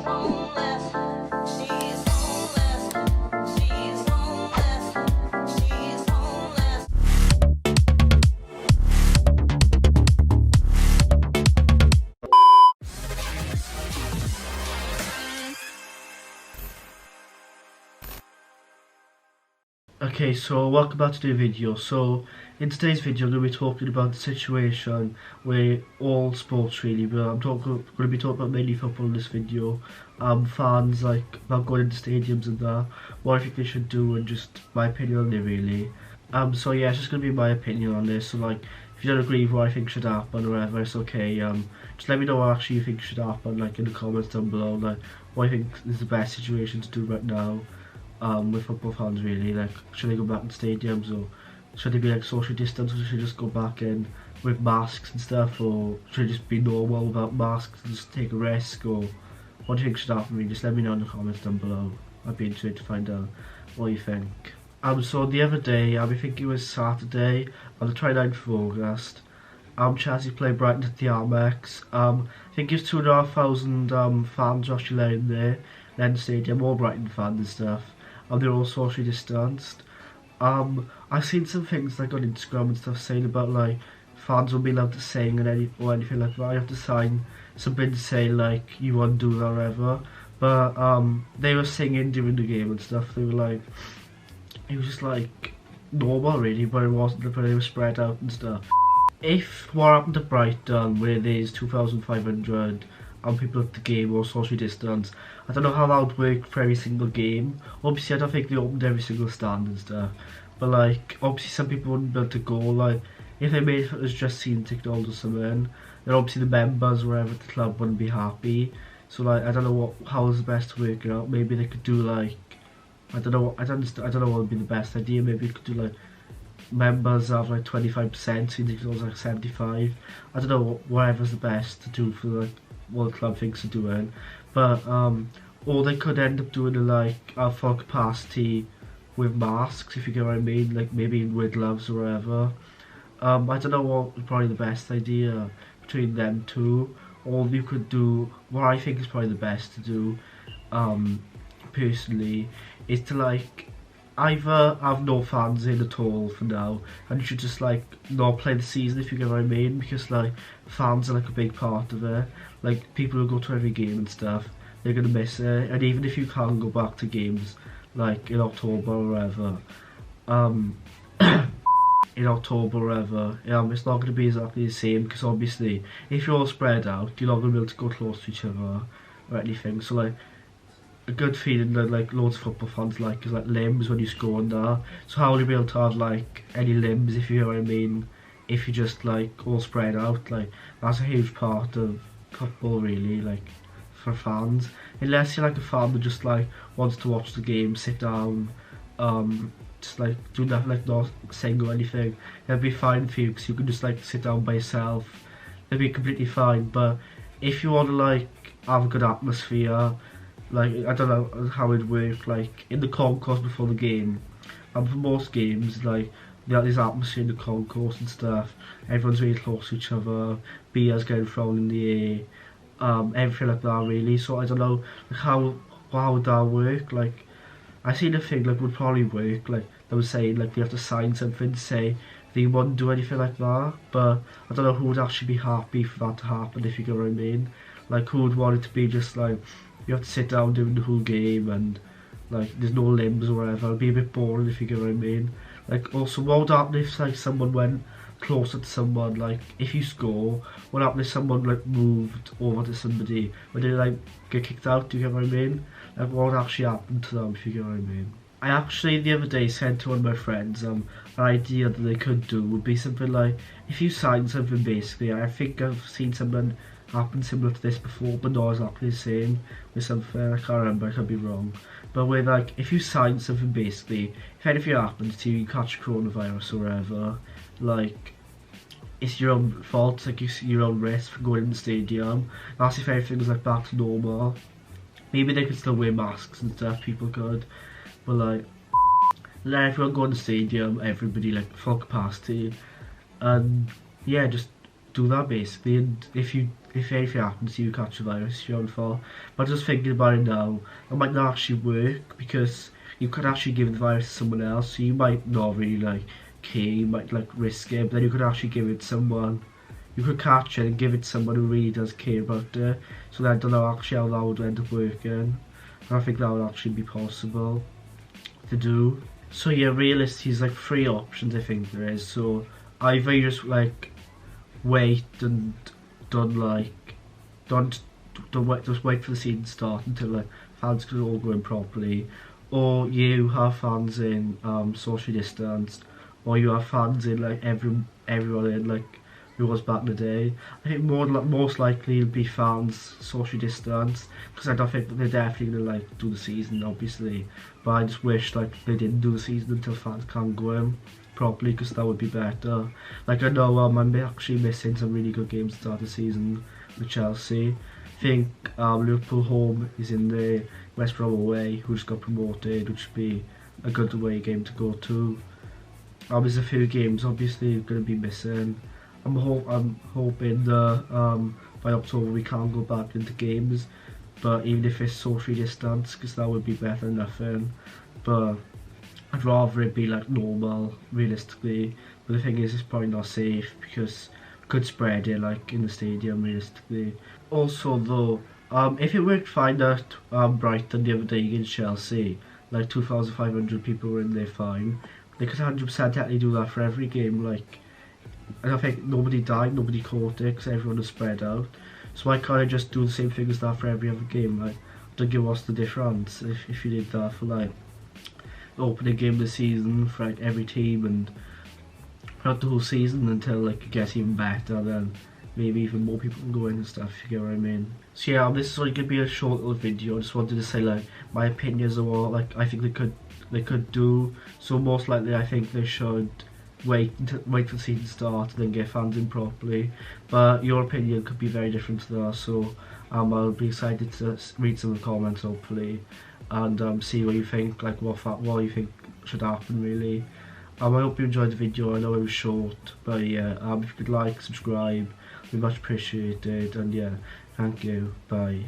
Okay, so welcome back to the video. So in today's video, I'm going to be talking about the situation where all sports really, but going to be talking about mainly football in this video. Fans like about going into stadiums and that, what I think they should do, and just my opinion on it really. So yeah, it's just going to be my opinion on this. So like, if you don't agree with what I think should happen or whatever, it's okay. Just let me know what actually you think should happen, like in the comments down below, like what I think is the best situation to do right now. With football fans really, like should they go back in stadiums, or should they be like social distance, or should they just go back in with masks and stuff, or should it just be normal without masks and just take a risk, or what do you think should happen really? Just let me know in the comments down below. I'd be interested to find out what you think. So the other day, I think it was Saturday on the 29th of August, Chelsea played Brighton at the Amex. I think it's 2,500 fans actually laying there in the stadium, all Brighton fans and stuff. They're all socially distanced. I've seen some things like on Instagram and stuff saying about like fans won't be allowed to sing and anything like that. You have to sign something to say like you won't do that or whatever. But they were singing during the game and stuff. They were like, it was just like normal really, but it wasn't. But they were spread out and stuff. If what happened to Brighton, where there's 2,500 people at the game or social distance, I don't know how that would work for every single game. Obviously I don't think they opened every single stand and stuff, but like obviously some people wouldn't be able to go. Like if they made it as just seeing ticket holders or something, then obviously the members or whatever at the club wouldn't be happy. So like I don't know how is the best to work it out. Maybe they could do like, I don't know what would be the best idea. Maybe you could do like members have like 25%, so ticket holders like 75. I don't know, whatever's the best to do for like what the club thinks of doing. But or they could end up doing like a full capacity with masks, if you get what I mean, like maybe with gloves or whatever. I don't know what is probably the best idea between them two. Or you could do what I think is probably the best to do, personally, is to like either have no fans in at all for now, and you should just like not play the season, if you get what I mean, because like fans are like a big part of it. Like people who go to every game and stuff, they're gonna miss it. And even if you can go back to games like in October or whatever, in October or whatever, it's not gonna be exactly the same, because obviously if you're all spread out, you're not gonna be able to go close to each other or anything. So like a good feeling that like loads of football fans like is like limbs when you score and that. So how will you be able to have like any limbs, if you know what I mean, if you just like all spread out? Like that's a huge part of football really, like for fans. Unless you're like a fan that just like wants to watch the game, sit down, just like do nothing, like not sing or anything, it'll be fine for you, because you can just like sit down by yourself. It'll be completely fine. But if you want to like have a good atmosphere, like I don't know how it'd work, like in the concourse before the game, and for most games like there's atmosphere in the concourse and stuff, everyone's really close to each other, beers getting thrown in the air, everything like that really. So I don't know like how would that work. Like I seen a thing like would probably work, like they were saying like they have to sign something to say they wouldn't do anything like that. But I don't know who would actually be happy for that to happen, if you get what I mean. Like who would want it to be just like you have to sit down during the whole game and like there's no limbs or whatever? It'd be a bit boring, if you get what I mean. Like also, what would happen if like someone went closer to someone? Like if you score, what happened if someone like moved over to somebody? Would they like get kicked out? Do you get what I mean? Like what would actually happen to them, if you get what I mean? I actually the other day said to one of my friends an idea that they could do would be something like, if you sign something basically, I think I've seen something happened similar to this before, but not exactly the same, with something, I can't remember, I could be wrong, but with like, if you sign something basically, if anything happens to you, you catch coronavirus or whatever, like, it's your own fault, like your own risk for going in the stadium. That's if everything's like back to normal. Maybe they could still wear masks and stuff, people could, but like, let everyone go in the stadium, everybody like full capacity, and yeah, just do that basically, and if anything happens to you, catch a virus, you're on fall. But just thinking about it now, it might not actually work, because you could actually give the virus to someone else, so you might not really like care, you might like risk it, but then you could actually give it to someone, you could catch it and give it to someone who really does care about it. So I don't know actually how that would end up working. I think that would actually be possible to do. So yeah, realistically, there's like 3 options I think there is. So either you just like wait and don't wait, just wait for the season to start until like fans can all go in properly, or you have fans in social distance, or you have fans in like everyone in like it was back in the day. I think most likely it'll be fans social distance, because I don't think that they're definitely gonna like do the season obviously, but I just wish like they didn't do the season until fans can go in properly, because that would be better. Like I know I'm actually missing some really good games to start the season with Chelsea. I think Liverpool home is in the West Brom away, who just got promoted, which would be a good away game to go to. There's a few games obviously going to be missing. I'm hoping that by October we can go back into games, but even if it's social distance, because that would be better than nothing. But I'd rather it be like normal, realistically. But the thing is, it's probably not safe, because it could spread it like in the stadium, realistically. Also though, if it worked fine at Brighton the other day against Chelsea, like 2,500 people were in there fine, they could 100% technically do that for every game. Like, I don't think nobody died, nobody caught it, because everyone was spread out. So why can't I just do the same thing as that for every other game? Like, I don't get what's the difference if you did that for like the opening game of the season for like every team, and not the whole season until like it gets even better, then maybe even more people can go in and stuff, if you get what I mean. So yeah, this is only gonna be a short little video. I just wanted to say like my opinions on what like I think they could do. So most likely I think they should wait for the season to start and then get fans in properly, but your opinion could be very different to that. So I'll be excited to read some of the comments hopefully, and see what you think, like what you think should happen really. I hope you enjoyed the video. I know it was short, but yeah, if you could like, subscribe, it'd be much appreciated, and yeah, thank you, bye.